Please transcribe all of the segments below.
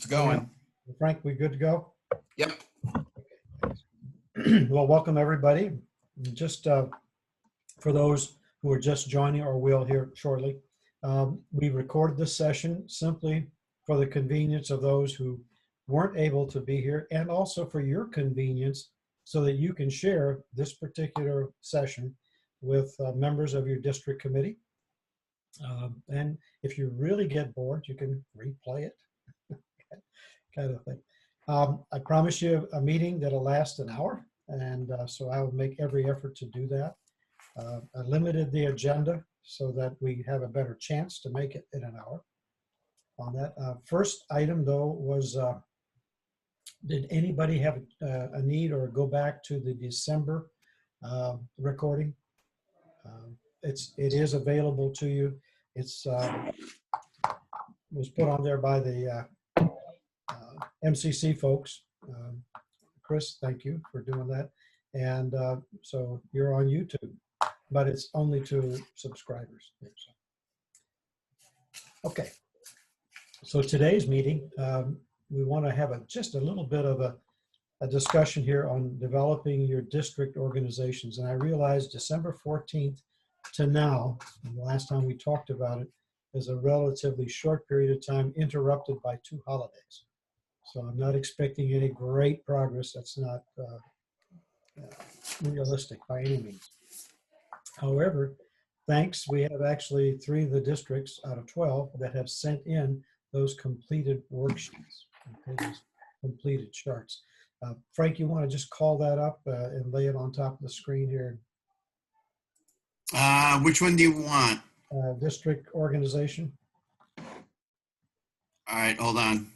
It's going. Frank, we good to go? Yep. Well, welcome everybody. Just for those who are just joining or will hear shortly, we recorded this session simply for the convenience of those who weren't able to be here, and also for your convenience so that you can share this particular session with members of your district committee. And if you really get bored, you can replay it, kind of thing. I promise you a meeting that'll last an hour, and so I will make every effort to do that. I limited the agenda so that we have a better chance to make it in an hour on that. First item, though, was did anybody have a need or go back to the December recording? It is available to you. It's was put on there by the MCC folks. Chris, thank you for doing that. And so you're on YouTube, but it's only to subscribers. Okay. So today's meeting, we want to have just a little bit of a discussion here on developing your district organizations. And I realized December 14th to now, and the last time we talked about it, is a relatively short period of time interrupted by 2 holidays. So I'm not expecting any great progress. That's not realistic by any means. However, thanks, we have actually 3 of the districts out of 12 that have sent in those completed worksheets, okay, those completed charts. Frank, you want to just call that up and lay it on top of the screen here? Which one do you want? District organization. All right, hold on.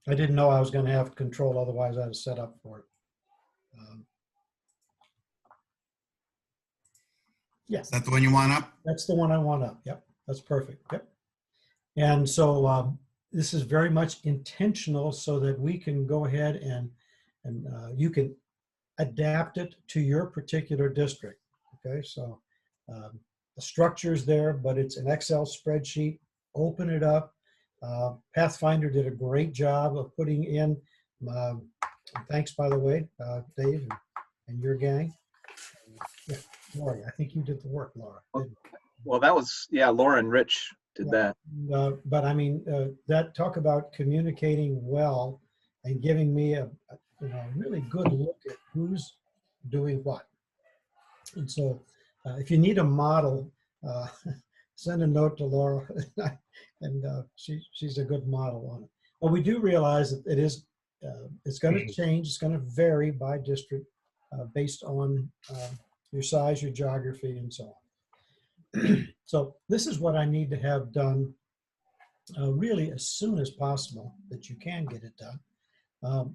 I didn't know I was going to have control, otherwise I'd have set up for it. Yes. Is that the one you want up? That's the one I want up. Yep, that's perfect. Yep. And so this is very much intentional so that we can go ahead and you can adapt it to your particular district. Okay, so the structure is there, but it's an Excel spreadsheet. Open it up. Pathfinder did a great job of putting in, thanks by the way, Dave and your gang. Yeah, Laura, I think you did the work, Laura. Well, that was, yeah, Laura and Rich did that. But I mean, that talk about communicating well and giving me a really good look at who's doing what. And so if you need a model, send a note to Laura, and she's a good model on it. But we do realize that it is, it's going to change. It's going to vary by district based on your size, your geography, and so on. So this is what I need to have done really as soon as possible that you can get it done,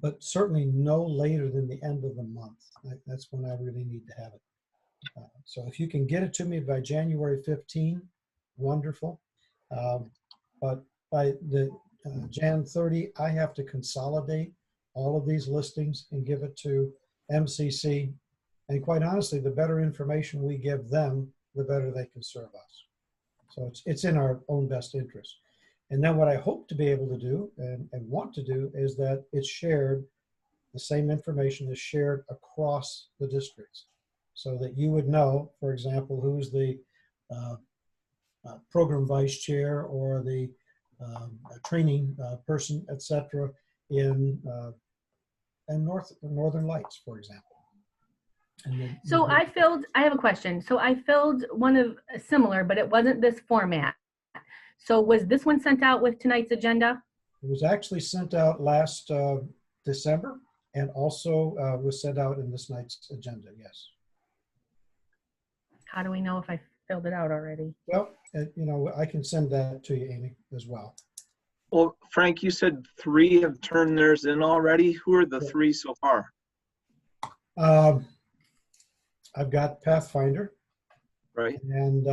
but certainly no later than the end of the month. That's when I really need to have it. So if you can get it to me by January 15, wonderful. But by the Jan 30, I have to consolidate all of these listings and give it to MCC. And quite honestly, the better information we give them, the better they can serve us. So it's in our own best interest. And then what I hope to be able to do and want to do is that it's shared, the same information is shared across the districts so that you would know, for example, who's the program vice chair or the training person, etc., in Northern Lights, for example. So I have a question. So I filled one of similar, but it wasn't this format. So was this one sent out with tonight's agenda? It was actually sent out last December and also was sent out in this night's agenda, yes. How do we know if I filled it out already? Well, I can send that to you, Amy, as well. Well, Frank, you said 3 have turned theirs in already. Who are the 3 so far? I've got Pathfinder. Right. And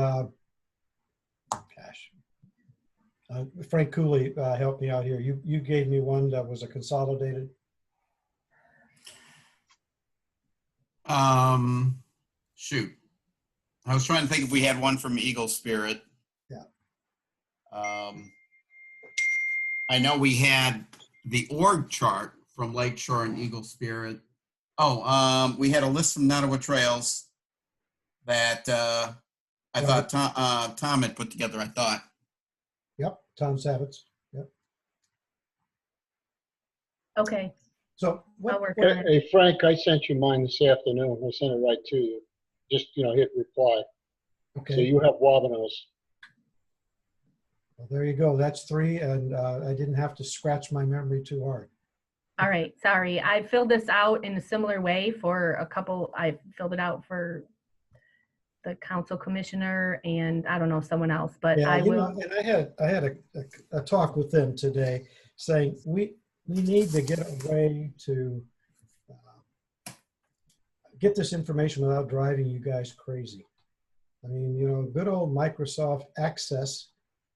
Frank Cooley helped me out here. You gave me one that was a consolidated. Shoot. I was trying to think if we had one from Eagle Spirit. Yeah. I know we had the org chart from Lakeshore and Eagle Spirit. Oh, we had a list from Nottawa Trails that I thought Tom had put together, I thought. Yep, Tom Savitz. Yep. Okay, So I'll work on it. Hey, Frank, I sent you mine this afternoon. I sent it right to you. Just, hit reply. So Okay, you have Wabino's. well, there you go. That's 3, and I didn't have to scratch my memory too hard. All right, sorry. I filled this out in a similar way for a couple, I filled it out for the council commissioner and I don't know, someone else, but Yeah, I you will. know, and I had a talk with them today saying we need to get a way to get this information without driving you guys crazy. I mean, good old Microsoft Access,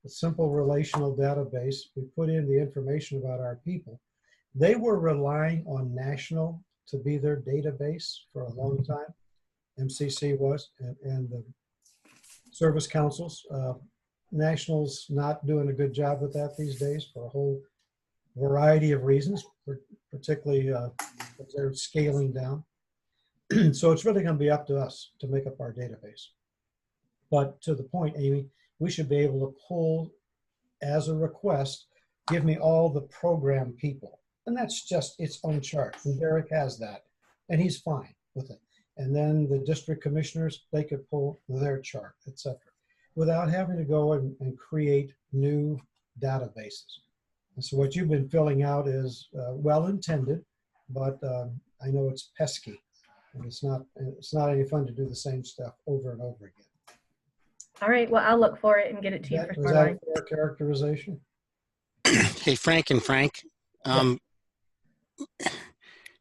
a simple relational database. We put in the information about our people. They were relying on National to be their database for a long time. MCC was, and the service councils. National's not doing a good job with that these days for a whole variety of reasons, particularly as they're scaling down. So it's really going to be up to us to make up our database. But to the point, Amy, we should be able to pull as a request, give me all the program people. And that's just its own chart. And Derek has that. And he's fine with it. And then the district commissioners, they could pull their chart, etc., without having to go and create new databases. And so what you've been filling out is well-intended, but I know it's pesky. And it's not any fun to do the same stuff over and over again. All right, well, I'll look for it and get it to you for Was that Shoreline. a fair characterization? Hey, Frank and Frank,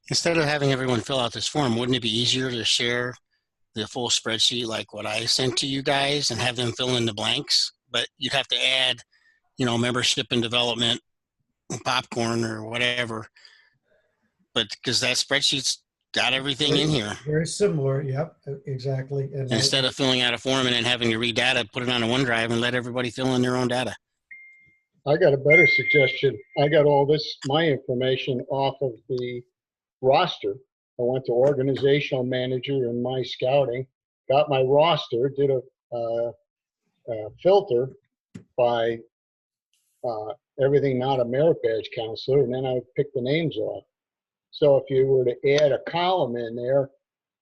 instead of having everyone fill out this form, wouldn't it be easier to share the full spreadsheet like what I sent to you guys and have them fill in the blanks? But you'd have to add, membership and development, popcorn or whatever. But because that spreadsheet's got everything in here. Very similar, yep, exactly. And Instead of filling out a form and then having to read data, put it on a OneDrive and let everybody fill in their own data. I got a better suggestion. I got all my information off of the roster. I went to organizational manager in my scouting, got my roster, did a filter by everything not a merit badge counselor, and then I picked the names off. So if you were to add a column in there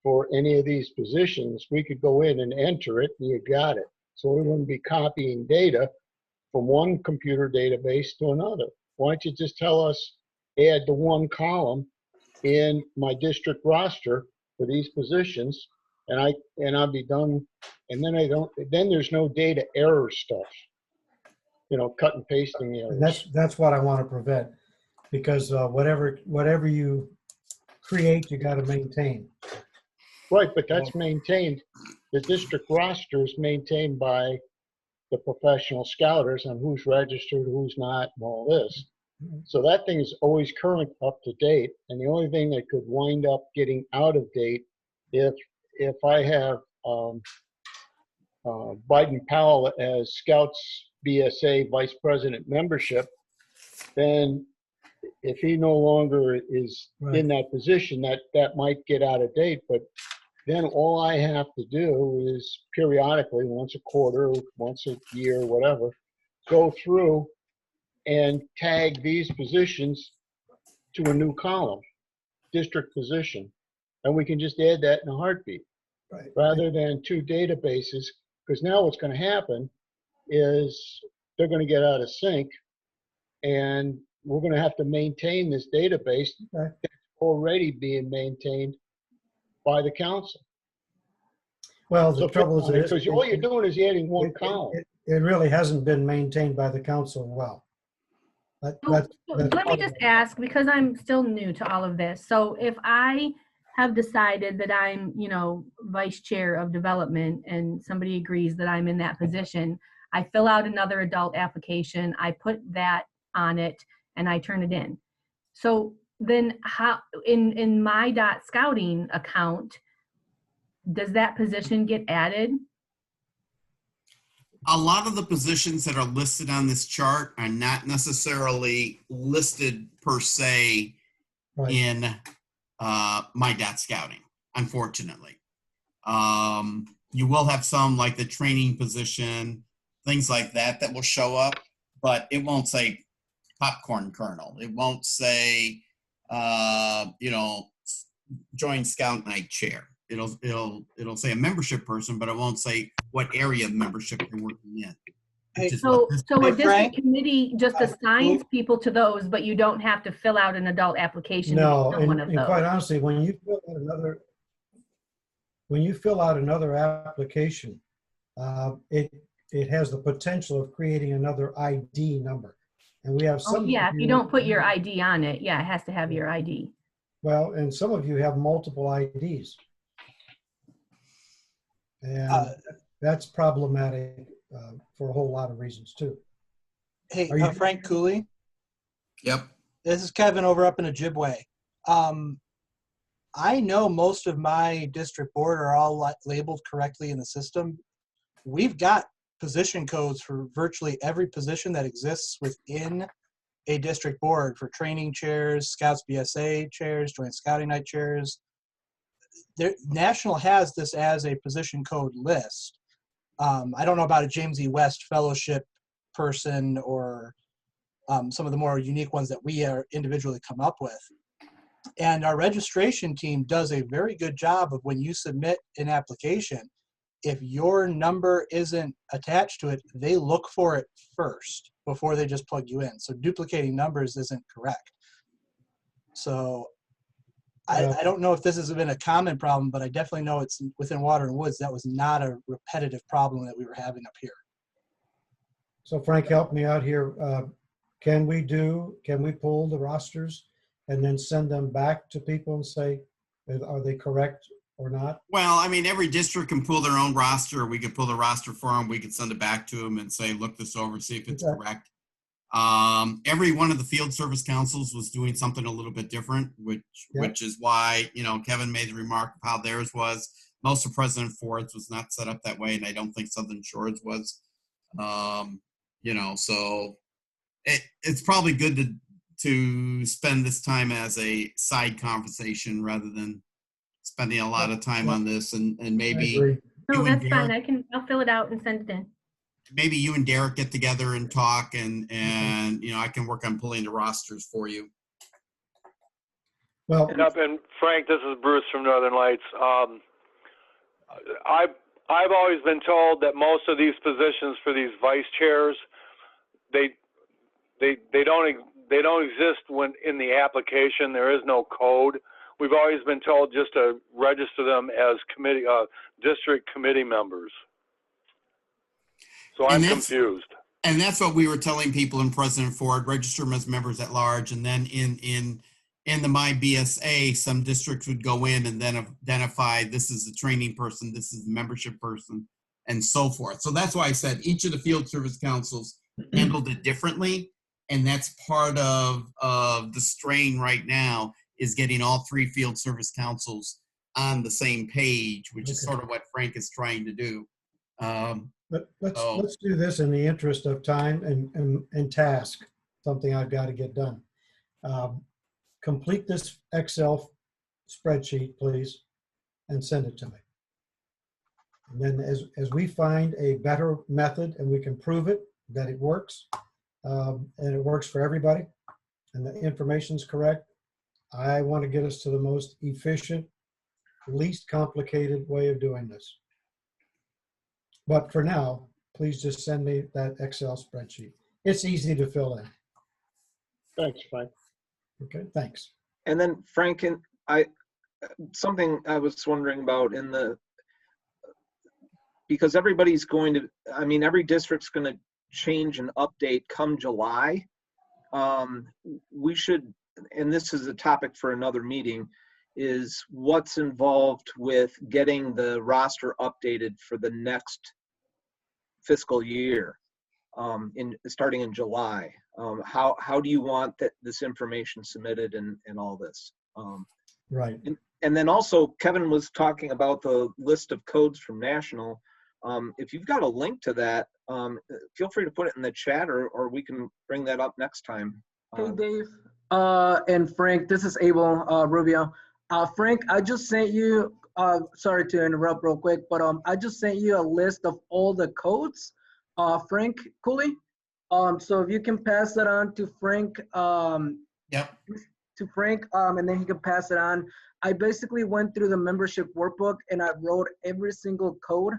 for any of these positions, we could go in and enter it and you got it. So we wouldn't be copying data from one computer database to another. Why don't you just tell us, add the one column in my district roster for these positions, and I'll be done. And then there's no data error stuff, cut and pasting errors. And that's what I want to prevent, because whatever you create, you got to maintain. Right, but that's maintained. The district roster is maintained by the professional scouters on who's registered, who's not, and all this. So that thing is always current, up to date. And the only thing that could wind up getting out of date, if I have Biden Powell as Scouts BSA Vice President membership, then if he no longer is in that position, that might get out of date. But then all I have to do is periodically, once a quarter, once a year, whatever, go through and tag these positions to a new column, district position. And we can just add that in a heartbeat, Right. rather than two databases. Because now what's going to happen is they're going to get out of sync, and we're going to have to maintain this database Okay. that's already being maintained by the council. Well, the trouble is, because all you're doing is adding one column. it really hasn't been maintained by the council well. That's Let me just ask, because I'm still new to all of this. So if I have decided that I'm, vice chair of development and somebody agrees that I'm in that position, I fill out another adult application, I put that on it, and I turn it in. So then how, in my .scouting account, does that position get added a lot of the positions that are listed on this chart are not necessarily listed per se Right. in my dot scouting, unfortunately. You will have some like the training position, things like that will show up, but it won't say popcorn kernel. It won't say, join Scout Night chair. It'll say a membership person, but it won't say what area of membership you're working in. Hey, So a Hey, district Frank. committee just assigns people to those, but you don't have to fill out an adult application to No, become one of and quite those. honestly, when you fill out another application, it has the potential of creating another ID number. And we have Oh, some. yeah, of if you don't put your ID on it, yeah, it has to have Yeah. your ID. Well, and some of you have multiple IDs. And that's problematic for a whole lot of reasons too. Hey, Are you- Frank Cooley. Yep. This is Kevin over up in Ojibwe. I know most of my district board are all labeled correctly in the system. We've got position codes for virtually every position that exists within a district board for training chairs, Scouts BSA chairs, Joint Scouting Night chairs. National has this as a position code list. I don't know about a James E. West fellowship person or some of the more unique ones that we are individually come up with. And our registration team does a very good job of when you submit an application, if your number isn't attached to it, they look for it first before they just plug you in. So duplicating numbers isn't correct. So I don't know if this has been a common problem, but I definitely know it's within Water and Woods. That was not a repetitive problem that we were having up here. So Frank, help me out here. Can we pull the rosters and then send them back to people and say, are they correct or not? Well, I mean, every district can pull their own roster. We could pull the roster for them. We could send it back to them and say, look this over, see if it's Okay. correct. Every one of the field service councils was doing something a little bit different, which is why, Kevin made the remark of how theirs was. Most of President Ford's was not set up that way, and I don't think Southern Shores was. So it's probably good to spend this time as a side conversation rather than spending a lot of time on this, and I maybe agree. No, You and that's fine. Derek? I'll fill it out and send it in. maybe you and Derek get together and talk, and I can work on pulling the rosters for you. Well, And Frank, this is Bruce from Northern Lights. I've always been told that most of these positions for these vice chairs, they don't exist when in the application. There is no code. We've always been told just to register them as district committee members. So I'm And that's- confused. And that's what we were telling people in President Ford, register them as members at large. And then in the My BSA, some districts would go in and then identify this is the training person, this is the membership person, and so forth. So that's why I said each of the field service councils handled it differently. And that's part of the strain right now, is getting all three field service councils on the same page, which is Okay. sort of what Frank is trying to do. but Oh. let's do this in the interest of time and task, something I've got to get done. Complete this Excel spreadsheet, please, and send it to me. And then as we find a better method and we can prove it, that it works, and it works for everybody, and the information's correct, I want to get us to the most efficient, least complicated way of doing this. But for now, please just send me that Excel spreadsheet. It's easy to fill in. Thanks, Frank. Okay, thanks. And then Frank, something I was wondering about because everybody's every district's going to change and update come July. We should, and this is a topic for another meeting, is what's involved with getting the roster updated for the next fiscal year, starting in July. How do you want this information submitted and all this? Right. And then also Kevin was talking about the list of codes from National. If you've got a link to that, feel free to put it in the chat, or we can bring that up next time. Hey, Dave, and Frank, this is Abel Rubio. Frank, I just sent you, sorry to interrupt real quick, but I just sent you a list of all the codes, Frank Cooley. So if you can pass that on to Frank, Yep. and then he can pass it on. I basically went through the membership workbook and I wrote every single code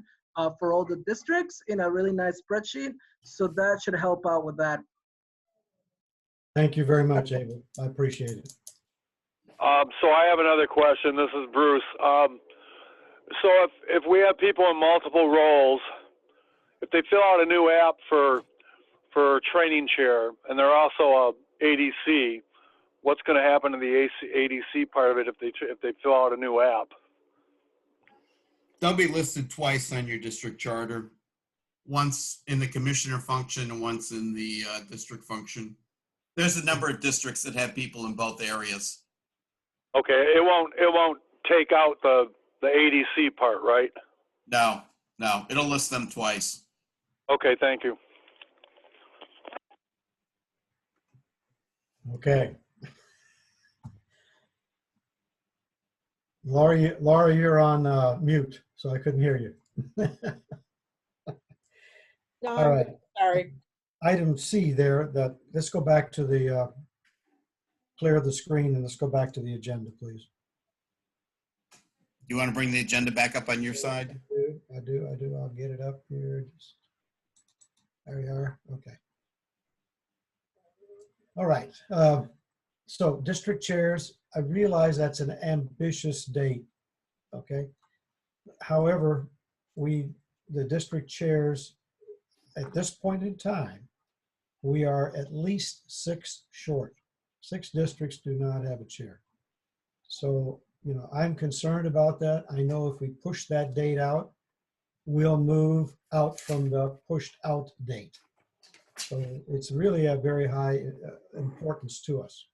for all the districts in a really nice spreadsheet. So that should help out with that. Thank you very much, Abel. I appreciate it. So I have another question. This is Bruce. So if we have people in multiple roles, if they fill out a new app for training chair and they're also a ADC, what's going to happen to the ADC part of it if they fill out a new app? They'll be listed twice on your district charter, once in the commissioner function and once in the district function. There's a number of districts that have people in both areas. Okay, it won't take out the ADC part, right? No, it'll list them twice. Okay, thank you. Okay. Laura, you're on mute, so I couldn't hear you. No, All right. sorry. Item C there, let's go back to the, clear the screen and let's go back to the agenda, please. You want to bring the agenda back up on your side? I do. I'll get it up here. There we are. Okay. All right. So district chairs, I realize that's an ambitious date. Okay. However, the district chairs, at this point in time, we are at least 6 short. 6 districts do not have a chair. So, I'm concerned about that. I know if we push that date out, we'll move out from the pushed out date. So it's really a very high importance to us.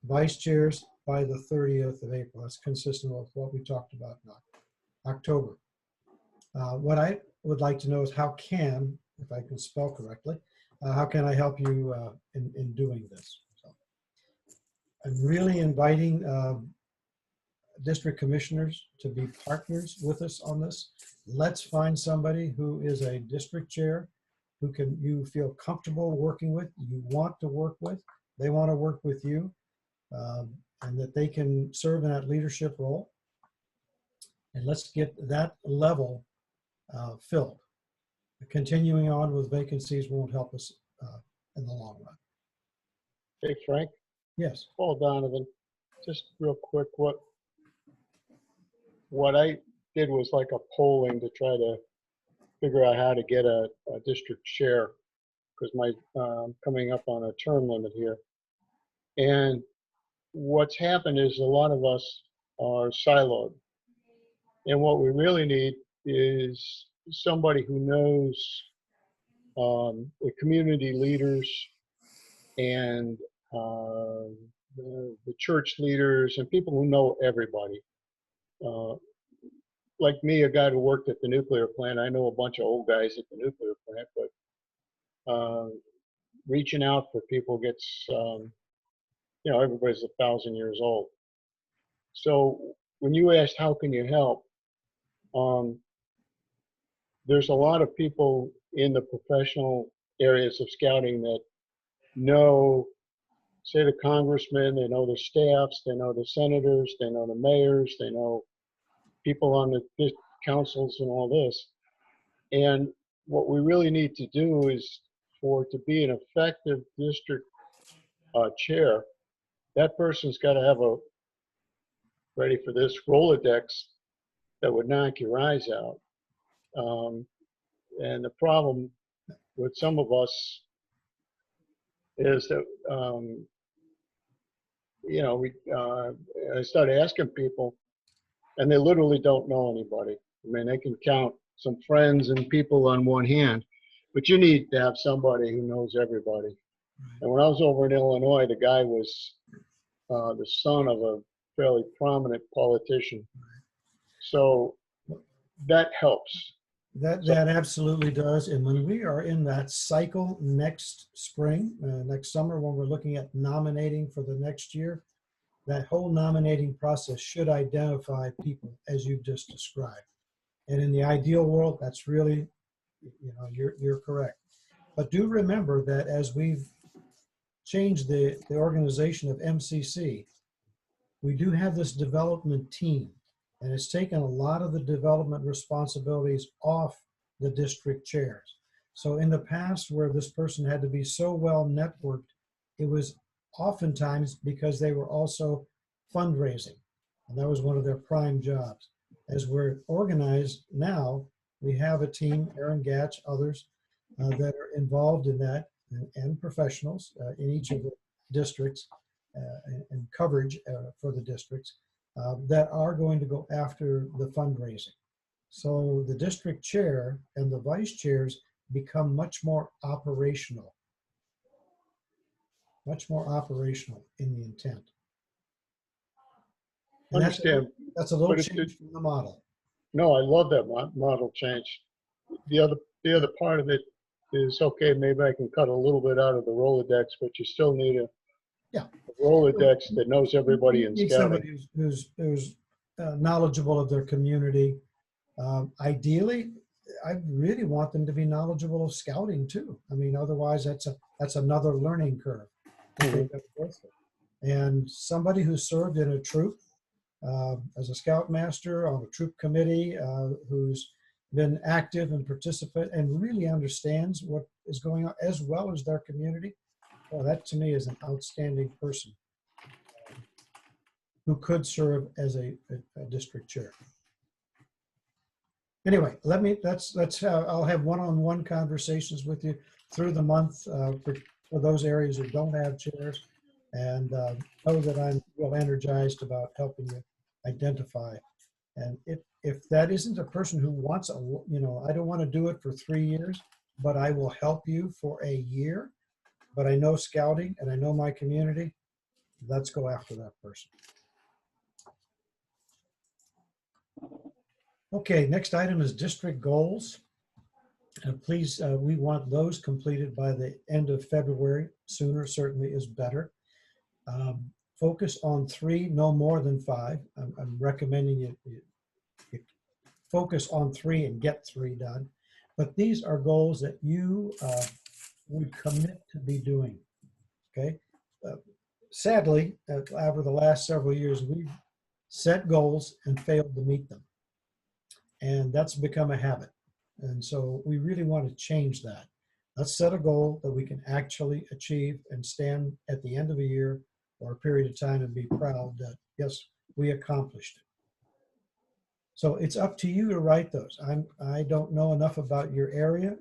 Vice chairs by the 30th of April. That's consistent with what we talked about in October. What I would like to know is how can, if I can spell correctly, how can I help you in doing this? So I'm really inviting district commissioners to be partners with us on this. Let's find somebody who is a district chair who you feel comfortable working with, you want to work with, they want to work with you, and that they can serve in that leadership role. And let's get that level filled. Continuing on with vacancies won't help us in the long run. Hey, Frank. Yes. Paul Donovan. Just real quick, what I did was like a polling to try to figure out how to get a district chair, because I'm coming up on a term limit here. And what's happened is a lot of us are siloed. And what we really need is somebody who knows the community leaders and the church leaders and people who know everybody. Like me, a guy who worked at the nuclear plant, I know a bunch of old guys at the nuclear plant, but reaching out for people gets, everybody's 1,000 years old. So when you asked, how can you help? There's a lot of people in the professional areas of scouting that know, say, the congressmen, they know the staffs, they know the senators, they know the mayors, they know people on the councils and all this. And what we really need to do is to be an effective district chair, that person's got to have ready for this, Rolodex that would knock your eyes out. And the problem with some of us is that, I started asking people, and they literally don't know anybody. I mean, they can count some friends and people on one hand, but you need to have somebody who knows everybody. And when I was over in Illinois, the guy was the son of a fairly prominent politician. So that helps. That absolutely does. And when we are in that cycle next spring, next summer, when we're looking at nominating for the next year, that whole nominating process should identify people as you just described. And in the ideal world, that's really, you're correct. But do remember that as we've changed the organization of MCC, we do have this development team, and it's taken a lot of the development responsibilities off the district chairs. So in the past, where this person had to be so well networked, it was oftentimes because they were also fundraising, and that was one of their prime jobs. As we're organized now, we have a team, Aaron Gatch, others, that are involved in that, and professionals in each of the districts and coverage for the districts that are going to go after the fundraising. So the district chair and the vice chairs become much more operational in the intent. And Understand. that's a little But change from the model. No, I love that model change. The other part of it is, okay, maybe I can cut a little bit out of the Rolodex, but you still need a Rolodex that knows everybody in Need scouting. somebody who's knowledgeable of their community. Ideally, I really want them to be knowledgeable of scouting too. I mean, otherwise that's another learning curve that they've got to go through. And somebody who served in a troop as a scoutmaster on a troop committee, who's been active and participant and really understands what is going on as well as their community. Well, that to me is an outstanding person who could serve as a district chair. Anyway, I'll have one-on-one conversations with you through the month for those areas that don't have chairs, and know that I'm real energized about helping you identify. And if that isn't a person who wants I don't want to do it for 3 years, but I will help you for a year, but I know scouting and I know my community, let's go after that person. Okay, next item is district goals. Please, we want those completed by the end of February. Sooner certainly is better. Focus on 3, no more than 5. I'm recommending you focus on 3 and get 3 done. But these are goals that you would commit to be doing, okay? Sadly, over the last several years, we've set goals and failed to meet them. And that's become a habit. And so we really want to change that. Let's set a goal that we can actually achieve and stand at the end of a year or a period of time and be proud that, yes, we accomplished it. So it's up to you to write those. I don't know enough about your area.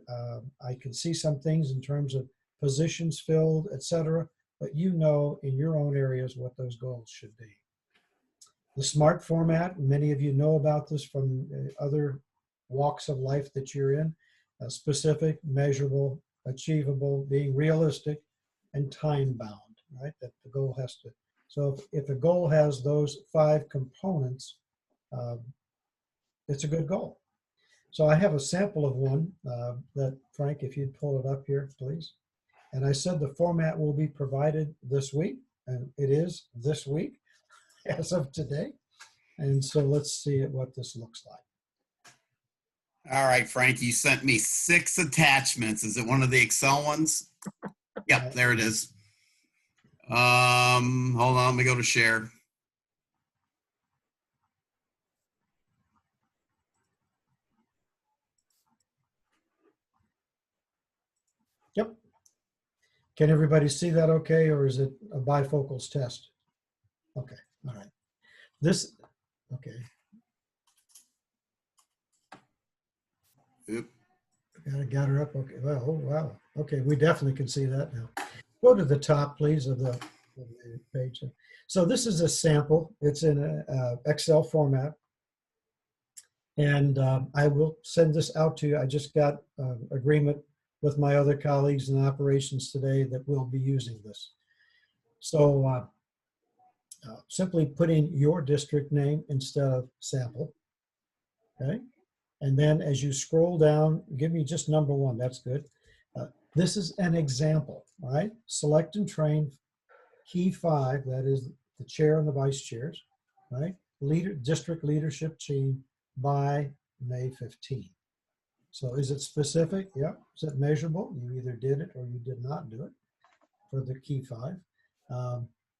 I can see some things in terms of positions filled, et cetera, but you know in your own areas what those goals should be. The SMART format, many of you know about this from other walks of life that you're in: specific, measurable, achievable, being realistic, and time bound, right? That the goal has to. So if a goal has those 5 components, it's a good goal. So I have a sample of one that, Frank, if you'd pull it up here, please. And I said the format will be provided this week, and it is this week as of today. And so let's see what this looks like. All right, Frank, you sent me 6 attachments. Is it one of the Excel ones? Yep, there it is. Hold on, let me go to share. Yep. Can everybody see that okay, or is it a bifocals test? Okay, all right. Okay. Oop. Got her up, okay. Well, oh, wow. Okay, we definitely can see that now. Go to the top, please, of the page. So this is a sample. It's in a Excel format. And I will send this out to you. I just got agreement with my other colleagues in operations today that we'll be using this. So simply put in your district name instead of sample, okay? And then as you scroll down, give me just number 1. That's good. This is an example, right? Select and train key 5, that is the chair and the vice chairs, right? District leadership team by May 15. So is it specific? Yep. Is it measurable? You either did it or you did not do it for the key 5.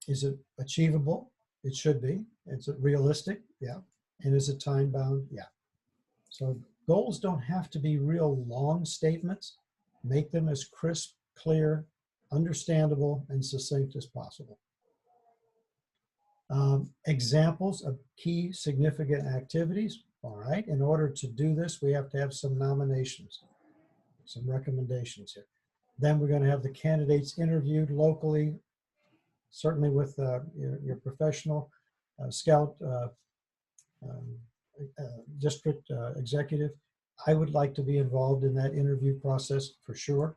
Is it achievable? It should be. Is it realistic? Yeah. And is it time bound? Yeah. So goals don't have to be real long statements. Make them as crisp, clear, understandable, and succinct as possible. Examples of key significant activities. All right, in order to do this, we have to have some nominations, some recommendations here. Then we're going to have the candidates interviewed locally, certainly with your professional scout district executive. I would like to be involved in that interview process for sure.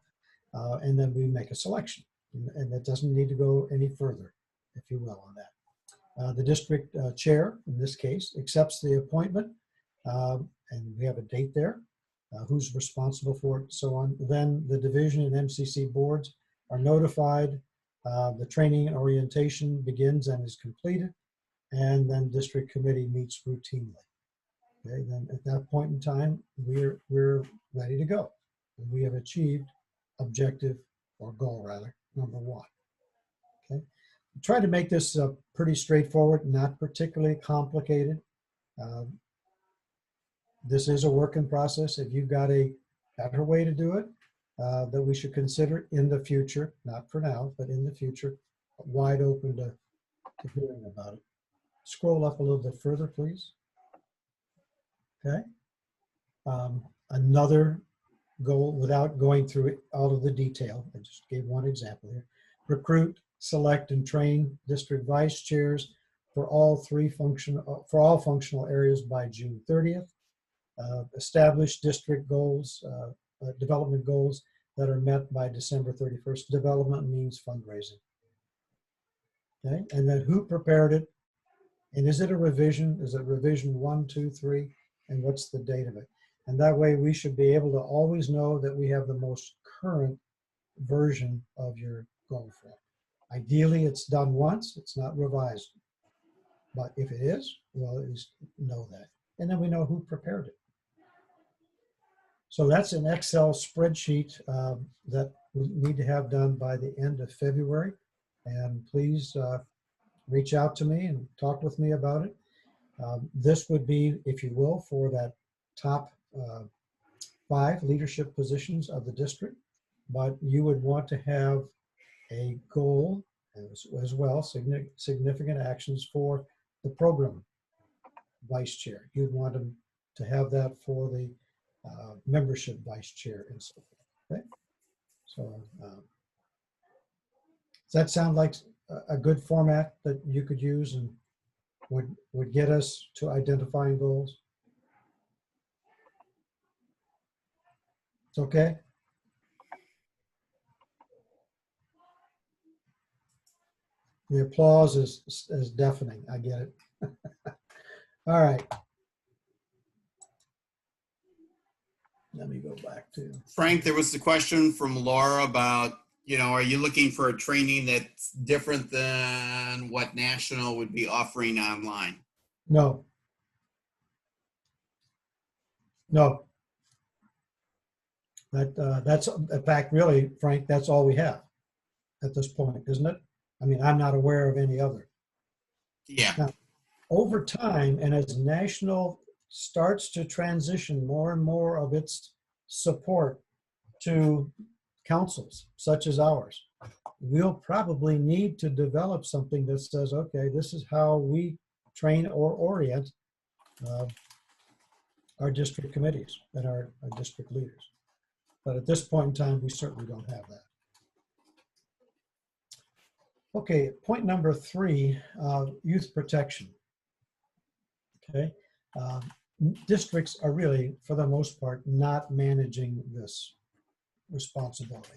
And then we make a selection. And that doesn't need to go any further, if you will, on that. The district chair, in this case, accepts the appointment. And we have a date there, who's responsible for it, so on. Then the division and MCC boards are notified. The training and orientation begins and is completed. And then district committee meets routinely. Okay, then at that point in time, we're ready to go. And we have achieved objective, or goal rather, number 1. Okay, try to make this pretty straightforward, not particularly complicated. This is a work in process. If you've got a better way to do it that we should consider in the future, not for now, but in the future, wide open to hearing about it. Scroll up a little bit further, please. Okay. Another goal, without going through it, all of the detail, I just gave one example here. Recruit, select, and train district vice chairs for all functional areas by June 30th. Establish district goals, development goals that are met by December 31st. Development means fundraising. Okay, and then who prepared it? And is it a revision? Is it revision 1, 2, 3? And what's the date of it? And that way we should be able to always know that we have the most current version of your goal form. Ideally, it's done once, it's not revised. But if it is, we'll at least know that. And then we know who prepared it. So that's an Excel spreadsheet that we need to have done by the end of February. And please reach out to me and talk with me about it. This would be, if you will, for that top 5 leadership positions of the district. But you would want to have a goal as well, significant actions for the program vice chair. You'd want them to have that for the membership vice chair and so forth. Okay, so does that sound like a good format that you could use and would get us to identifying goals? It's okay. The applause is deafening. I get it. All right. Let me go back to Frank, there was the question from Laura about, are you looking for a training that's different than what National would be offering online? No. No. That's, in fact, really, Frank, that's all we have at this point, isn't it? I mean, I'm not aware of any other. Yeah. Now, over time, and as National starts to transition more and more of its support to councils such as ours, we'll probably need to develop something that says, okay, this is how we train or orient our district committees and our district leaders. But at this point in time, we certainly don't have that. Okay, point number 3, youth protection. Okay, districts are really, for the most part, not managing this responsibility.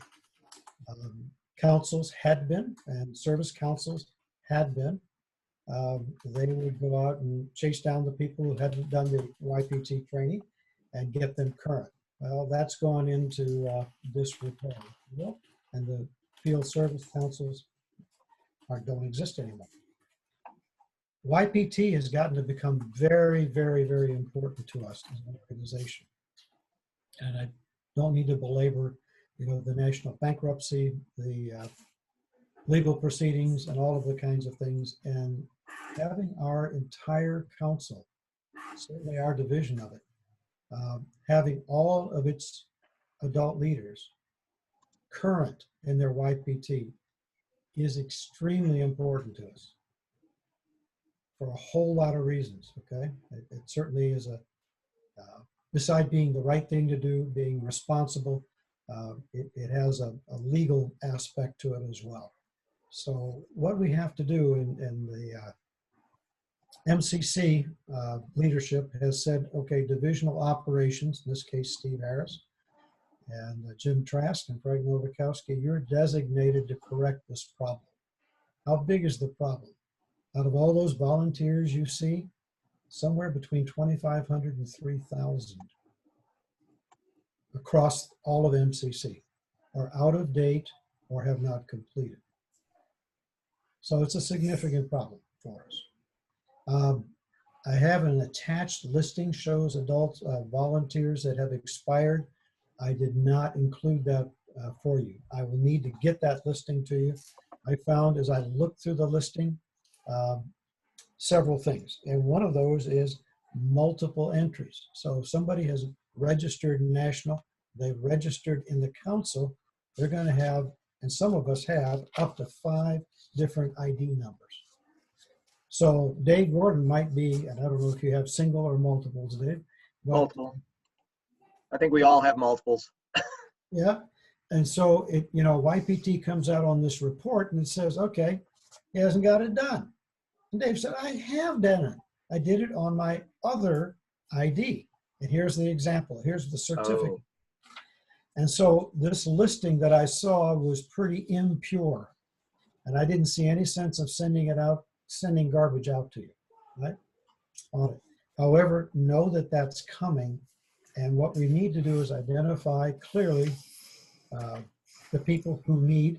Councils had been, and service councils had been. They would go out and chase down the people who hadn't done the YPT training and get them current. Well, that's gone into disrepair. Yep. And the field service councils don't exist anymore. YPT has gotten to become very, very, very important to us as an organization. And I don't need to belabor, the national bankruptcy, the legal proceedings, and all of the kinds of things. And having our entire council, certainly our division of it, having all of its adult leaders current in their YPT is extremely important to us for a whole lot of reasons, okay? It certainly is beside being the right thing to do, being responsible, it has a legal aspect to it as well. So what we have to do in the MCC leadership has said, okay, divisional operations, in this case, Steve Harris and Jim Trask and Craig Nowakowski, you're designated to correct this problem. How big is the problem? Out of all those volunteers you see, somewhere between 2,500 and 3,000 across all of MCC are out of date or have not completed. So it's a significant problem for us. I have an attached listing, shows adult volunteers that have expired. I did not include that for you. I will need to get that listing to you. I found as I looked through the listing, several things. And one of those is multiple entries. So if somebody has registered national, they've registered in the council, they're going to have, and some of us have, up to 5 different ID numbers. So Dave Gordon might be, and I don't know if you have single or multiples, Dave. But, multiple. I think we all have multiples. yeah. And so YPT comes out on this report and it says, okay, he hasn't got it done. And Dave said, I have done it. I did it on my other ID. And here's the example. Here's the certificate. Oh. And so this listing that I saw was pretty impure. And I didn't see any sense of sending garbage out to you, right? On it. However, know that that's coming. And what we need to do is identify clearly the people who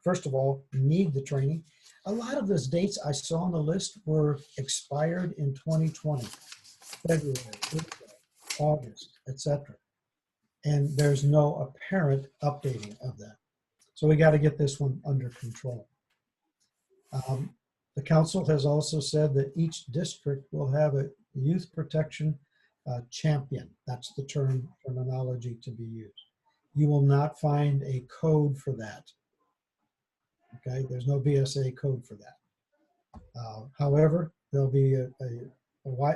first of all, need the training. A lot of those dates I saw on the list were expired in 2020, February, April, August, etc. And there's no apparent updating of that. So we got to get this one under control. The council has also said that each district will have a youth protection champion. That's the terminology to be used. You will not find a code for that. Okay, there's no BSA code for that. However, there'll be a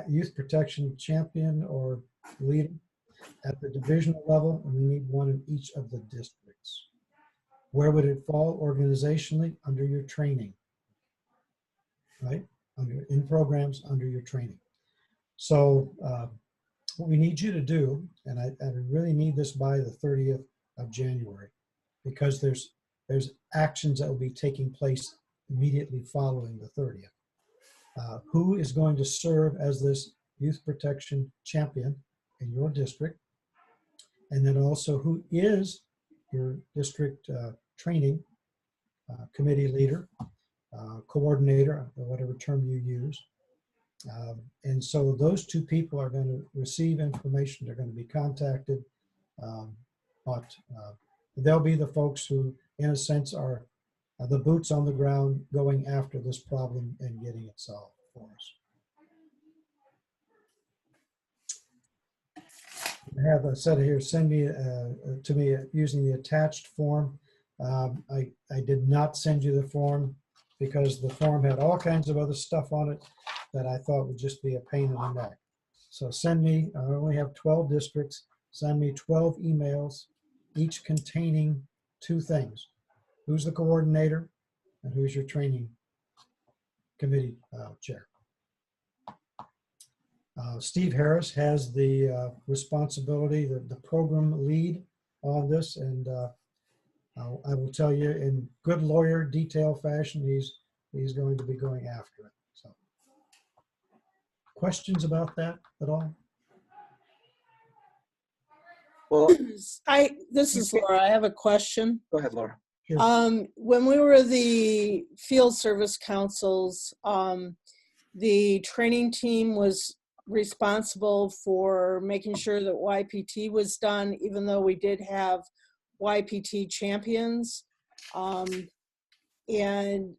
youth protection champion or leader at the divisional level, and we need one in each of the districts. Where would it fall organizationally? Under your training, right? In programs under your training. So what we need you to do, and I really need this by the 30th of January, because there's actions that will be taking place immediately following the 30th. Who is going to serve as this youth protection champion in your district? And then also who is your district training committee leader, coordinator, whatever term you use. And so those 2 people are going to receive information. They're going to be contacted, but they'll be the folks who, in a sense, are the boots on the ground going after this problem and getting it solved for us. I have a set here, send me to me using the attached form. I did not send you the form because the form had all kinds of other stuff on it that I thought would just be a pain in the neck. So send me, I only have 12 districts, send me 12 emails, each containing 2 things. Who's the coordinator and who's your training committee chair. Steve Harris has the responsibility, the program lead on this, and I will tell you in good lawyer detail fashion, he's going to be going after it. So, questions about that at all? Well, This is Laura. I have a question. go ahead, Laura. When we were the field service councils, the training team was responsible for making sure that YPT was done, even though we did have YPT champions. And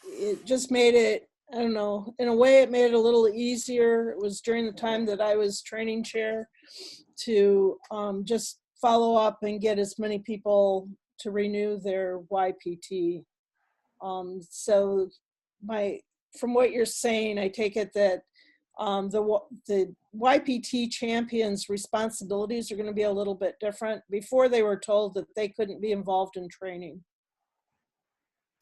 it just made it, I don't know, in a way it made it a little easier. It was during the time that I was training chair to just follow up and get as many people to renew their YPT. So from what you're saying, I take it that the YPT champions' responsibilities are going to be a little bit different. Before, they were told that they couldn't be involved in training,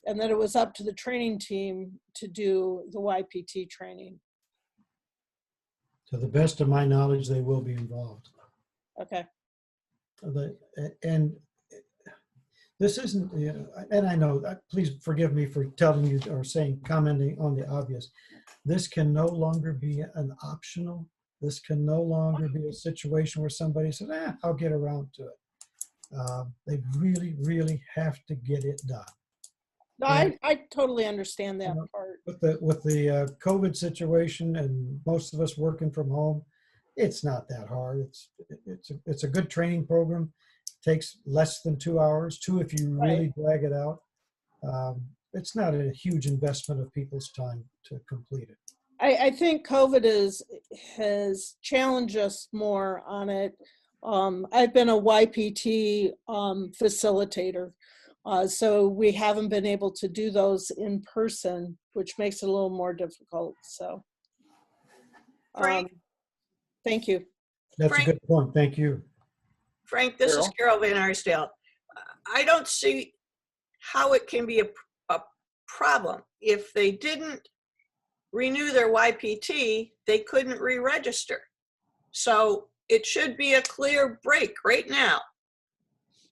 and that it was up to the training team to do the YPT training. To the best of my knowledge, they will be involved. Okay. And this isn't, and I know, please forgive me for telling you or commenting on the obvious. This can no longer be an optional. This can no longer be a situation where somebody says, I'll get around to it. They really, really have to get it done. No, I totally understand that part. With the COVID situation and most of us working from home, it's not that hard. It's a good training program. It takes less than 2 hours, if you really drag it out. It's not a huge investment of people's time to complete it. I think COVID has challenged us more on it. I've been a YPT facilitator. So we haven't been able to do those in person, which makes it a little more difficult. So, Frank, thank you. That's a good point. Thank you. Frank, this is Carol Van Arsdale. I don't see how it can be a problem. If they didn't renew their YPT, they couldn't re-register. So it should be a clear break right now.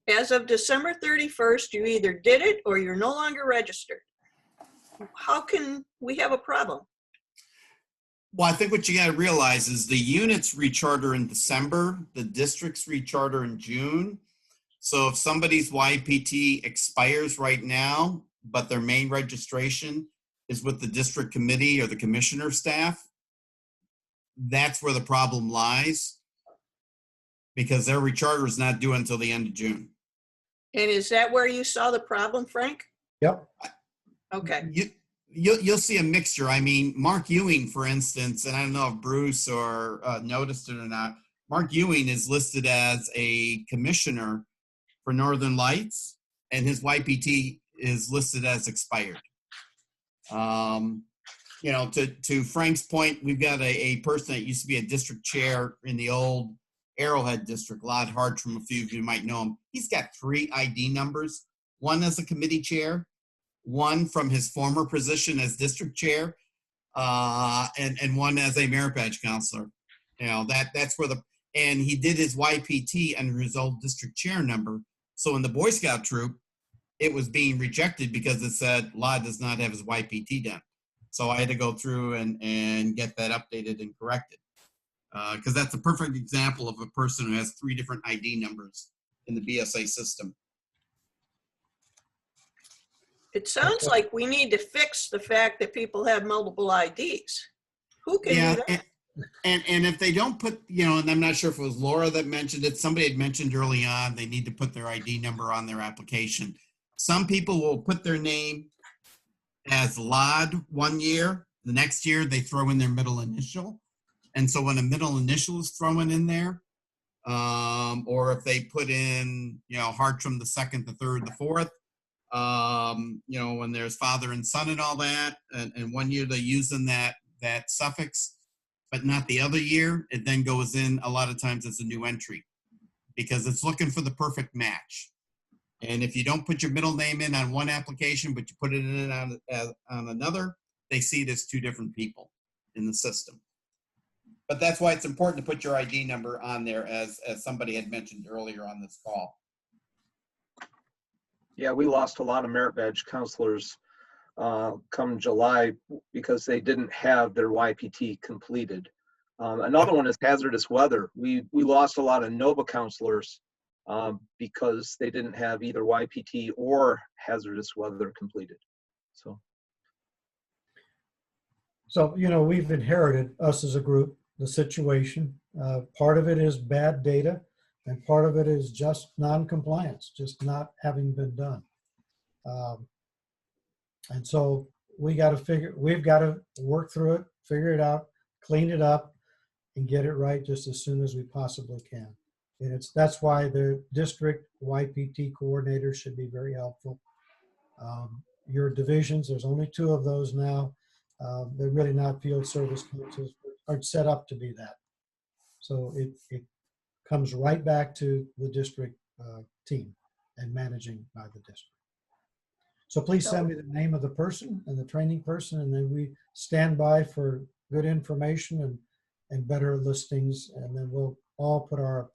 As of December 31st, you either did it or you're no longer registered. How can we have a problem? Well, I think what you got to realize is the units recharter in December, the districts recharter in June. So if somebody's YPT expires right now, but their main registration is with the district committee or the commissioner staff, that's where the problem lies, because their recharter is not due until the end of June. And is that where you saw the problem, Frank? Yep. Okay. You'll see a mixture. I mean, Mark Ewing, for instance, and I don't know if Bruce or noticed it or not, Mark Ewing is listed as a commissioner for Northern Lights, and his YPT is listed as expired. You know, to Frank's point, we've got a person that used to be a district chair in the old Arrowhead district, Lod Hartram, a few of you might know him. He's got 3 ID numbers, one as a committee chair, one from his former position as district chair, and one as a merit badge counselor. You know, that's where and he did his YPT under his old district chair number. So in the Boy Scout troop, it was being rejected because it said Lod does not have his YPT done. So I had to go through and get that updated and corrected. Because that's a perfect example of a person who has 3 different ID numbers in the BSA system. It sounds like we need to fix the fact that people have multiple IDs. Who can do that? And if they don't put, you know, and I'm not sure if it was Laura that mentioned it, somebody had mentioned early on, they need to put their ID number on their application. Some people will put their name as Lod one year, the next year they throw in their middle initial. And so when a middle initial is thrown in there, or if they put in, you know, Hartram the 2nd, the 3rd, the 4th, you know, when there's father and son and all that, and one year they're using that suffix, but not the other year, it then goes in a lot of times as a new entry because it's looking for the perfect match. And if you don't put your middle name in on one application, but you put it in on another, they see it as 2 different people in the system. But that's why it's important to put your ID number on there, as somebody had mentioned earlier on this call. Yeah, we lost a lot of merit badge counselors come July because they didn't have their YPT completed. Another one is hazardous weather. We lost a lot of NOVA counselors because they didn't have either YPT or hazardous weather completed. So, you know, we've inherited, us as a group, the situation. Part of it is bad data, and part of it is just non-compliance, just not having been done. And so we've got to work through it, figure it out, clean it up, and get it right just as soon as we possibly can. And that's why the district YPT coordinators should be very helpful. Your divisions, there's only 2 of those now. They're really not field service coaches, aren't set up to be that. So it comes right back to the district team and managing by the district. So please send me the name of the person and the training person, and then we stand by for good information and better listings, and then we'll all put our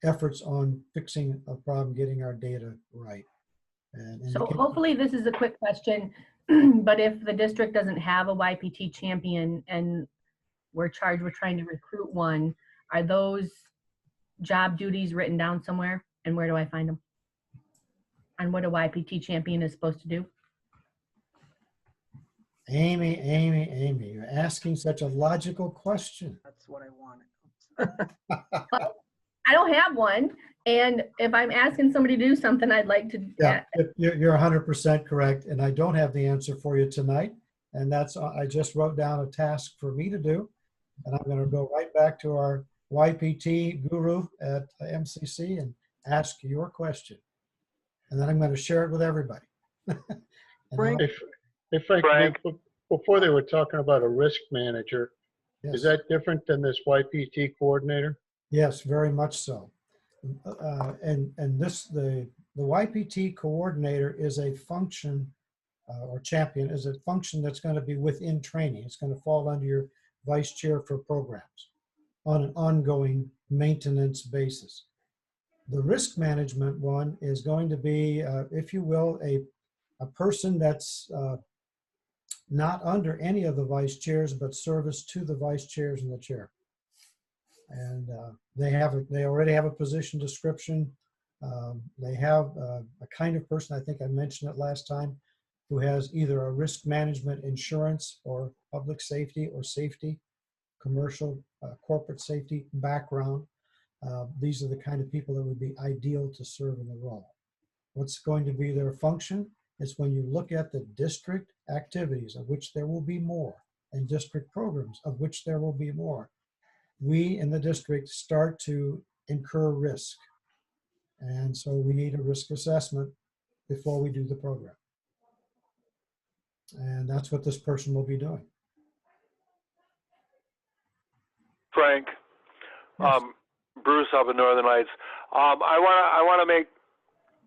efforts on fixing a problem, getting our data right. So hopefully this is a quick question, but if the district doesn't have a YPT champion and we're trying to recruit one, are those job duties written down somewhere? And where do I find them? And what a YPT champion is supposed to do? Amy, you're asking such a logical question. That's what I wanted. I don't have one. And if I'm asking somebody to do something, I'd like to. Yeah, you're 100% correct. And I don't have the answer for you tonight. And I just wrote down a task for me to do. And I'm going to go right back to our YPT guru at MCC and ask your question. And then I'm going to share it with everybody. Frank? Hey, Frank, before they were talking about a risk manager, Yes. is that different than this YPT coordinator? Yes, very much so. And the YPT coordinator is a function, or champion is a function that's going to be within training. It's going to fall under your vice chair for programs on an ongoing maintenance basis. The risk management one is going to be, if you will, a person that's not under any of the vice chairs, but service to the vice chairs and the chair. And they already have a position description. They have a kind of person, I think I mentioned it last time, who has either a risk management insurance or public safety or safety, commercial, corporate safety background. These are the kind of people that would be ideal to serve in the role. What's going to be their function is when you look at the district activities, of which there will be more, and district programs, of which there will be more, we in the district start to incur risk. And so we need a risk assessment before we do the program. And that's what this person will be doing. Frank, Yes. Bruce up in Northern Lights. I want to make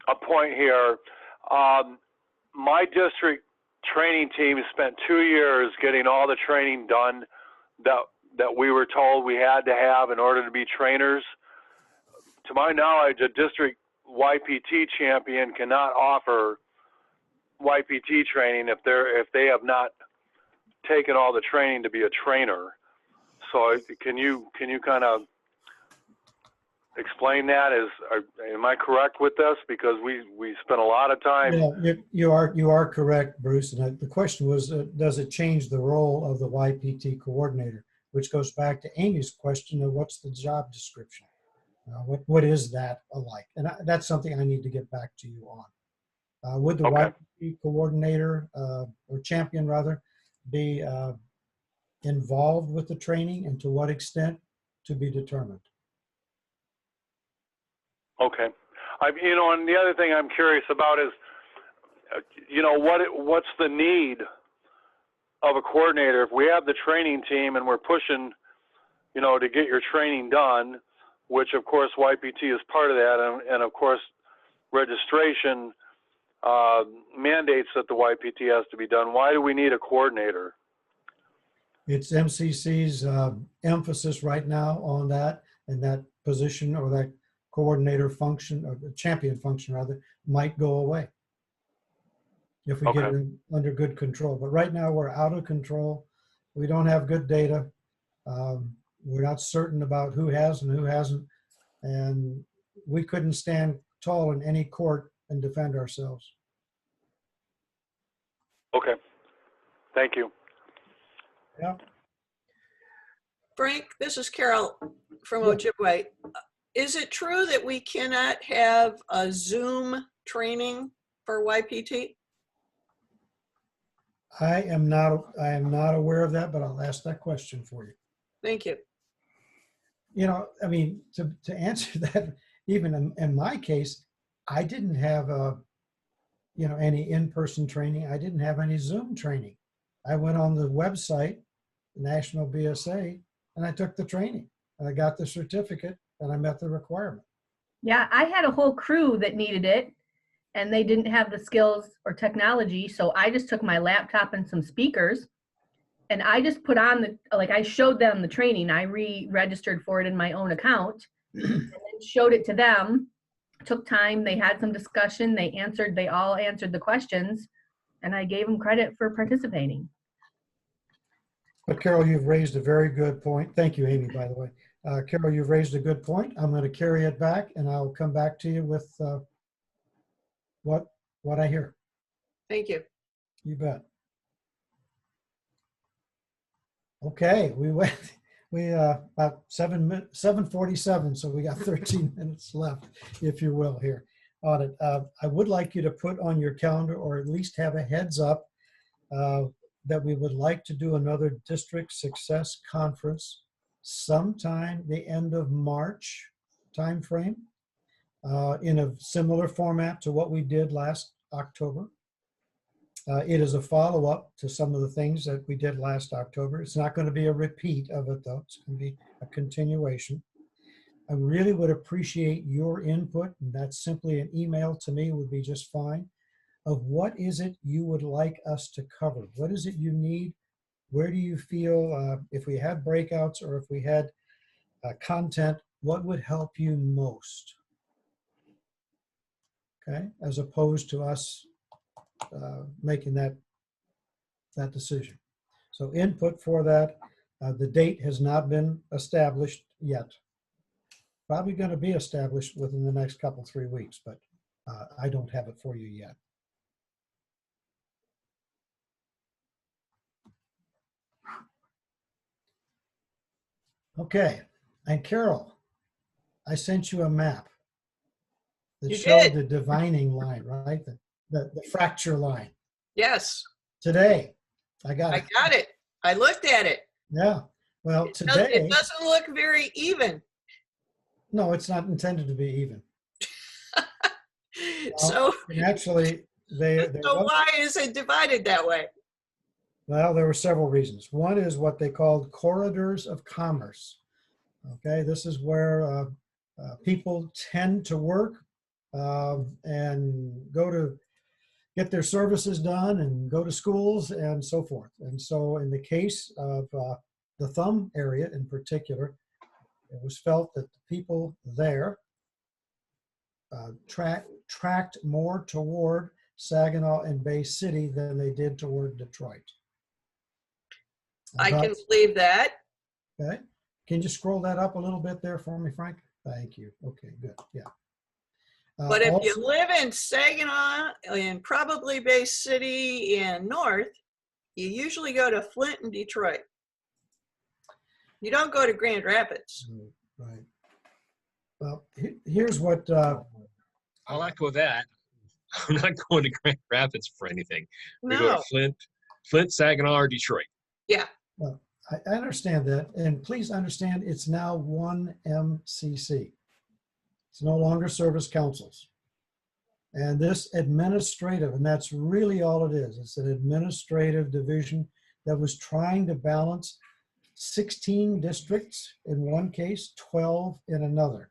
a point here. My district training team spent 2 years getting all the training done that we were told we had to have in order to be trainers. To my knowledge, a district YPT champion cannot offer YPT training if they have not taken all the training to be a trainer. So can you kind of explain that? Am I correct with this? Because we spent a lot of time. Yeah, you are correct, Bruce. And the question was, does it change the role of the YPT coordinator? Which goes back to Amy's question of what's the job description? What is that alike? And that's something I need to get back to you on. Would the YPT coordinator, or champion rather, be involved with the training, and to what extent, to be determined? Okay. And the other thing I'm curious about is, what's the need of a coordinator? If we have the training team and we're pushing, to get your training done, which of course YPT is part of that, and of course registration mandates that the YPT has to be done. Why do we need a coordinator? It's MCC's emphasis right now on that, and that position, or that coordinator function, or the champion function rather, might go away if we get it under good control. But right now we're out of control. We don't have good data. We're not certain about who has and who hasn't. And we couldn't stand tall in any court and defend ourselves. Okay. Thank you. Yeah. Frank, this is Carol from Yeah. Ojibwe. Is it true that we cannot have a Zoom training for YPT? I am not aware of that, but I'll ask that question for you. Thank you. You know, I mean, to answer that, even in my case, I didn't have any in-person training. I didn't have any Zoom training. I went on the website, National BSA, and I took the training. And I got the certificate, and I met the requirement. Yeah, I had a whole crew that needed it, and they didn't have the skills or technology. So I just took my laptop and some speakers, and I just put on I showed them the training. I re-registered for it in my own account and then showed it to them. Took time. They had some discussion. They all answered the questions, and I gave them credit for participating. But Carol, you've raised a very good point. Thank you, Amy, by the way. Carol, you've raised a good point. I'm going to carry it back, and I'll come back to you with what I hear. Thank you. You bet. Okay, about 7:47, so we got 13 minutes left, if you will, here on it. I would like you to put on your calendar, or at least have a heads up, that we would like to do another district success conference sometime the end of March timeframe, in a similar format to what we did last October. It is a follow-up to some of the things that we did last October. It's not going to be a repeat of it, though. It's going to be a continuation. I really would appreciate your input, and that's simply an email to me would be just fine, of what is it you would like us to cover? What is it you need? Where do you feel, if we had breakouts or if we had content, what would help you most? Okay, as opposed to us making that decision. So input for that. The date has not been established yet. Probably going to be established within the next 3 weeks, but I don't have it for you yet. Okay, and Carol, I sent you a map that You showed did. the divining line, right? The fracture line. Yes, Today, I got I it. got it. I looked at it. Yeah, well, It today, doesn't look very even. no, it's not intended to be even. So, And actually, there so was, why is it divided that way? well, there were several reasons. One is what they called corridors of commerce. Okay, this is where people tend to work and go to get their services done and go to schools and so forth. And so in the case of the Thumb area in particular, it was felt that the people there tracked more toward Saginaw and Bay City than they did toward Detroit. I can About- believe that. Okay, can you scroll that up a little bit there for me, Frank? Thank you. Okay, good, yeah. But if you Also- live in Saginaw and probably Bay City and North, you usually go to Flint and Detroit. You don't go to Grand Rapids. Right. Well, here's what, I'll echo that. I'm not going to Grand Rapids for anything. We go No, to Flint, Saginaw, or Detroit. yeah, I understand that, and please understand it's now one MCC. It's no longer service councils. And this administrative, and that's really all it is, it's an administrative division that was trying to balance 16 districts in one case, 12 in another.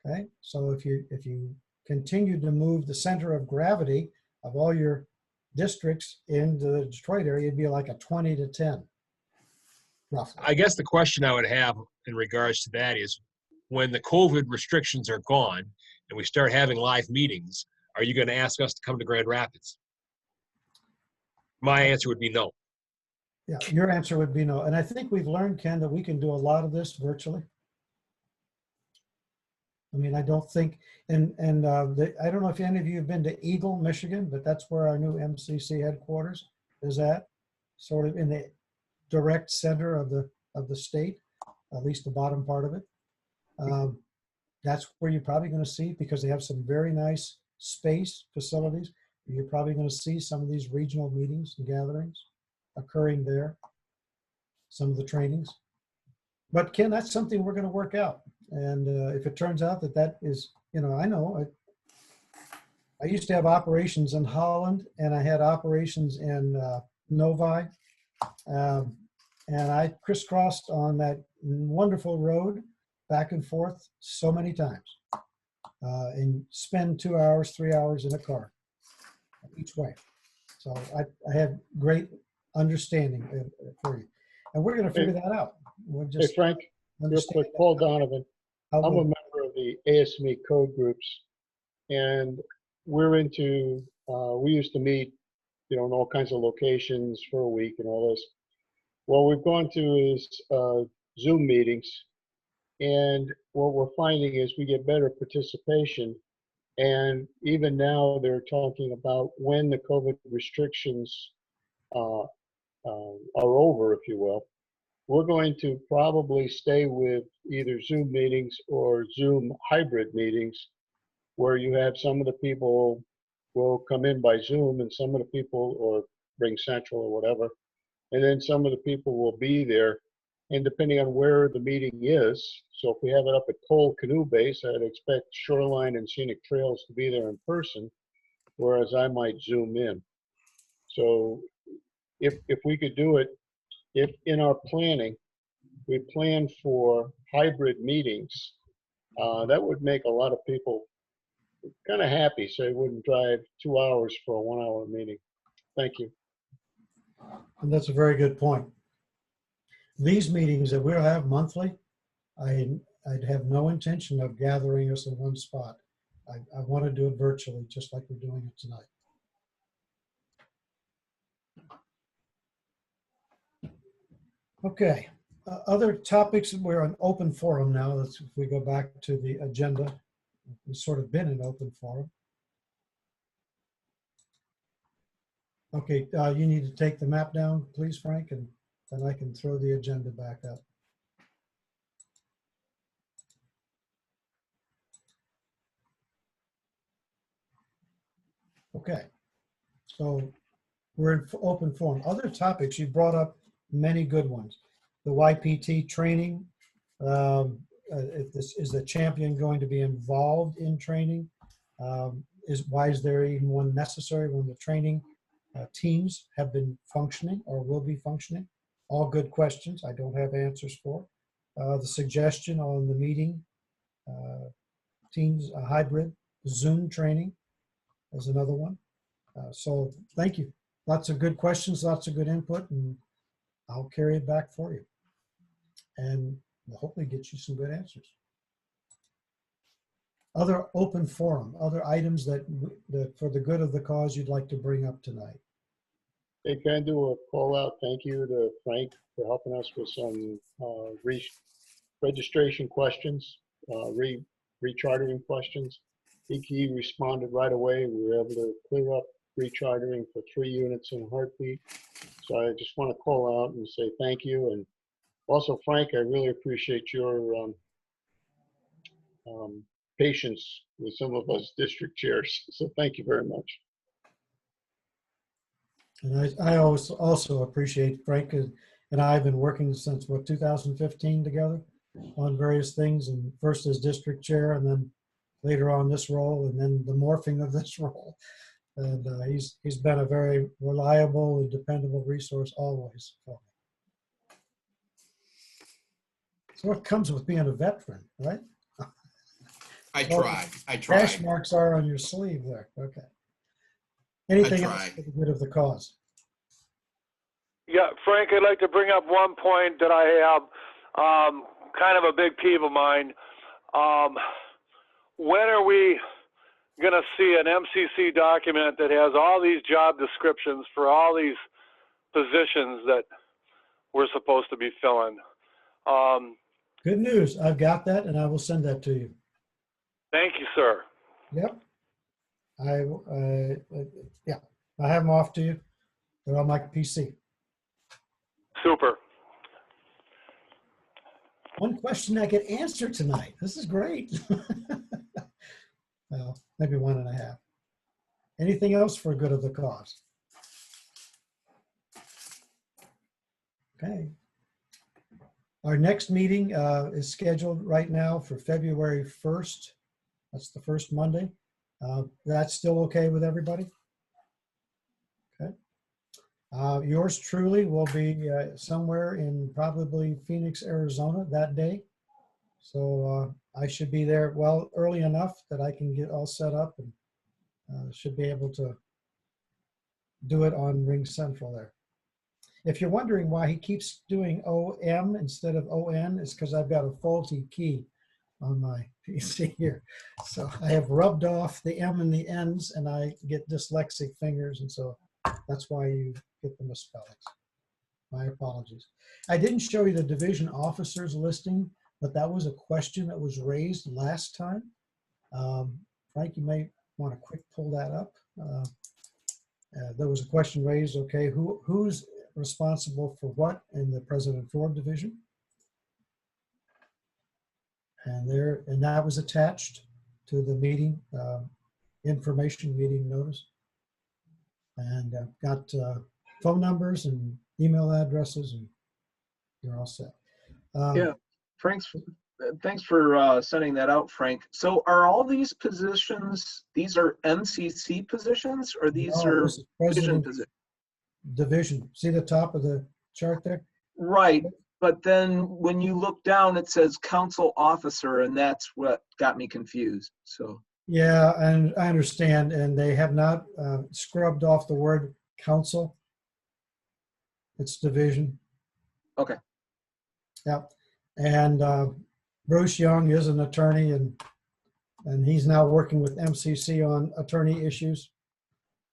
Okay, so if you continue to move the center of gravity of all your districts into the Detroit area, it'd be like a 20-10, roughly. I guess the question I would have in regards to that is, when the COVID restrictions are gone and we start having live meetings, are you going to ask us to come to Grand Rapids? My answer would be no. Yeah, your answer would be no. And I think we've learned, Ken, that we can do a lot of this virtually. I mean, I don't think, I don't know if any of you have been to Eagle, Michigan, but that's where our new MCC headquarters is at, sort of in the direct center of the state, at least the bottom part of it. That's where you're probably going to see, because they have some very nice space facilities. You're probably going to see some of these regional meetings and gatherings occurring there, some of the trainings. But Ken, that's something we're going to work out. And if it turns out that is, I know I used to have operations in Holland, and I had operations in Novi. And I crisscrossed on that wonderful road back and forth so many times, and spend 2 hours, 3 hours in a car each way. So I have great understanding for you. And we're going to figure that out. We'll Hey, just Frank, real quick, Paul Donovan. I'm a member of the ASME code groups, and we're into, we used to meet, in all kinds of locations for a week and all this. What we've gone to is Zoom meetings, and what we're finding is we get better participation. And even now they're talking about when the COVID restrictions are over, if you will. We're going to probably stay with either Zoom meetings or Zoom hybrid meetings, where you have some of the people will come in by Zoom and some of the people, or bring Central or whatever, and then some of the people will be there. And depending on where the meeting is, so if we have it up at Cole Canoe Base, I'd expect Shoreline and Scenic Trails to be there in person, whereas I might Zoom in. So if we could do it, if in our planning, we plan for hybrid meetings, that would make a lot of people kind of happy, so they wouldn't drive 2 hours for a 1 hour meeting. Thank you. And that's a very good point. These meetings that we'll have monthly, I'd have no intention of gathering us in one spot. I want to do it virtually, just like we're doing it tonight. Okay, other topics, we're on open forum now. If we go back to the agenda, we've sort of been in open forum. Okay, you need to take the map down, please, Frank, and then I can throw the agenda back up. Okay, so we're in open forum. Other topics, you brought up many good ones. The YPT training, is the champion going to be involved in training? Why is there even one necessary when the training teams have been functioning or will be functioning? All good questions I don't have answers for. The suggestion on the meeting, teams, hybrid, Zoom training is another one. So thank you. Lots of good questions, lots of good input, and I'll carry it back for you. And we'll hopefully get you some good answers. Other open forum, other items that for the good of the cause you'd like to bring up tonight. Hey, can I do a call out? Thank you to Frank for helping us with some registration questions, rechartering questions. He responded right away. We were able to clear up rechartering for 3 units in a heartbeat. So I just want to call out and say thank you. And also, Frank, I really appreciate your patience with some of us district chairs. So thank you very much. And I also appreciate Frank and I have been working since, what, 2015 together on various things, and first as district chair and then later on this role and then the morphing of this role. And he's been a very reliable and dependable resource always for me. So what comes with being a veteran, right? I tried. Dash marks are on your sleeve there. Okay. Anything else for the good of the cause? Yeah, Frank, I'd like to bring up one point that I have, kind of a big peeve of mine. When are we going to see an MCC document that has all these job descriptions for all these positions that we're supposed to be filling? Good news. I've got that, and I will send that to you. Thank you, sir. Yep. Yeah, I have them off to you. They're on my PC. Super. One question I get answered tonight. This is great. Well, maybe 1.5. Anything else for good of the cause? Okay. Our next meeting is scheduled right now for February 1st. That's the first Monday. That's still okay with everybody? Okay. Yours truly will be somewhere in probably Phoenix, Arizona that day. So I should be there, well, early enough that I can get all set up and should be able to do it on Ring Central there. If you're wondering why he keeps doing OM instead of ON, it's because I've got a faulty key on my PC here. So I have rubbed off the M and the N's and I get dyslexic fingers. And so that's why you get the misspellings. My apologies. I didn't show you the division officers listing, but that was a question that was raised last time. Frank, you may want to quick pull that up. There was a question raised, okay, who's responsible for what in the President Ford division? And that was attached to the meeting, information meeting notice. And got phone numbers and email addresses, and you're all set. Yeah, thanks for sending that out, Frank. So are all these positions, these are MCC positions, or these No, are this is division President positions? Division. See the top of the chart there? Right, but then when you look down, it says council officer, and that's what got me confused, so. Yeah, and I understand, and they have not scrubbed off the word council. It's division. Okay. Yeah, and Bruce Young is an attorney, and he's now working with MCC on attorney issues,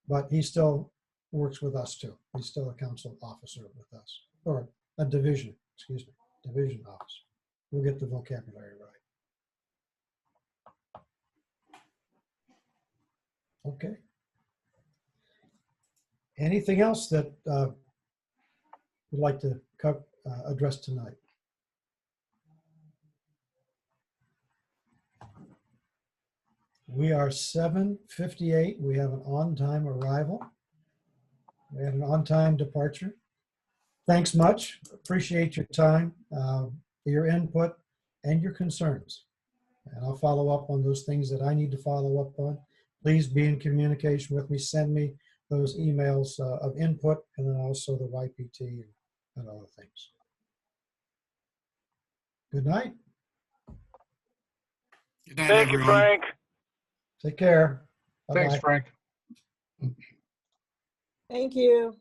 but he still works with us too. He's still a council officer with us, or a division, excuse me, division officer. We'll get the vocabulary right. Okay. Anything else that you'd like to address tonight? We are 7:58. We have an on-time arrival. We had an on-time departure. Thanks much. Appreciate your time, your input, and your concerns. And I'll follow up on those things that I need to follow up on. Please be in communication with me. Send me those emails of input, and then also the YPT and other things. Good night. Good night, Thank you, everyone. Frank. Take care. Bye-bye. Thanks, Frank. Thank you.